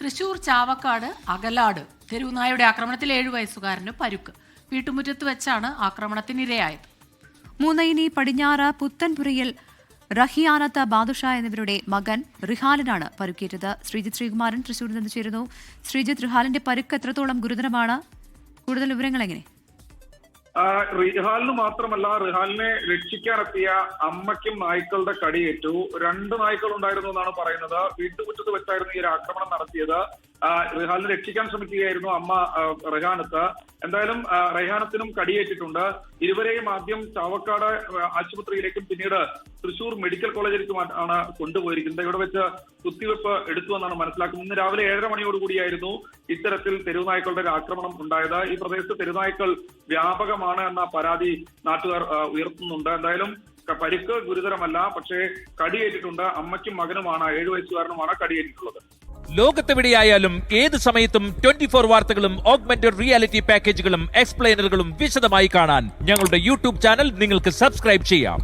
തൃശൂർ ചാവക്കാട് അകലാട് തെരുവുനായുടെ ആക്രമണത്തിൽ 7 വയസ്സുകാരന് പരുക്ക്. വീട്ടുമുറ്റത്ത് വെച്ചാണ് ആക്രമണത്തിനിരയായത്. മൂന്നൈനി പടിഞ്ഞാറ് പുത്തൻപുരയിൽ റഹിയാനത്ത് ബാദുഷ എന്നിവരുടെ മകൻ റിഹാലിനാണ് പരുക്കേറ്റത്. ശ്രീജിത്ത് ശ്രീകുമാരൻ തൃശൂരിൽ നിന്ന് ചേരുന്നു. ശ്രീജിത്ത്, റിഹാലിന്റെ പരുക്ക് എത്രത്തോളം ഗുരുതരമാണ്? കൂടുതൽ വിവരങ്ങൾ എങ്ങനെ? റിഹാലിന് മാത്രമല്ല, റിഹാലിനെ രക്ഷിക്കാനെത്തിയ അമ്മയ്ക്കും നായ്ക്കളുടെ കടിയേറ്റു. 2 നായ്ക്കൾ ഉണ്ടായിരുന്നു എന്നാണ് പറയുന്നത്. വീട്ടുമുറ്റത്ത് വെച്ചായിരുന്നു ഈ ഒരു ആക്രമണം നടത്തിയത്. റിഹാലിനെ രക്ഷിക്കാൻ ശ്രമിക്കുകയായിരുന്നു അമ്മ റെഹാനത്ത്. എന്തായാലും റെഹാനത്തിനും കടിയേറ്റിട്ടുണ്ട്. ഇരുവരെയും ആദ്യം ചാവക്കാട് ആശുപത്രിയിലേക്കും പിന്നീട് തൃശൂർ മെഡിക്കൽ കോളേജിലേക്കും ആണ് കൊണ്ടുപോയിരിക്കുന്നത്. ഇവിടെ വെച്ച് കുത്തിവെപ്പ് എടുത്തു എന്നാണ് മനസ്സിലാക്കുന്നത്. ഇന്ന് രാവിലെ 7:30 മണിയോടുകൂടിയായിരുന്നു ഇത്തരത്തിൽ തെരുവുനായ്ക്കളുടെ ഒരു ആക്രമണം ഉണ്ടായത്. ഈ പ്രദേശത്ത് തെരുവുനായ്ക്കൾ വ്യാപകമാണ് എന്ന പരാതി നാട്ടുകാർ ഉയർത്തുന്നുണ്ട്. എന്തായാലും പരിക്ക് ഗുരുതരമല്ല, പക്ഷേ കടിയേറ്റിട്ടുണ്ട്. അമ്മയ്ക്കും മകനുമാണ്, 7 വയസ്സുകാരനുമാണ് കടിയേറ്റിട്ടുള്ളത്. ലോകത്തെവിടെയായാലും ഏത് സമയത്തും 24 വാർത്തകളും ഓഗ്മെന്റഡ് റിയാലിറ്റി പാക്കേജുകളും എക്സ്പ്ലെയിനറുകളും വിശദമായി കാണാൻ ഞങ്ങളുടെ യൂട്യൂബ് ചാനൽ നിങ്ങൾക്ക് സബ്സ്ക്രൈബ് ചെയ്യാം.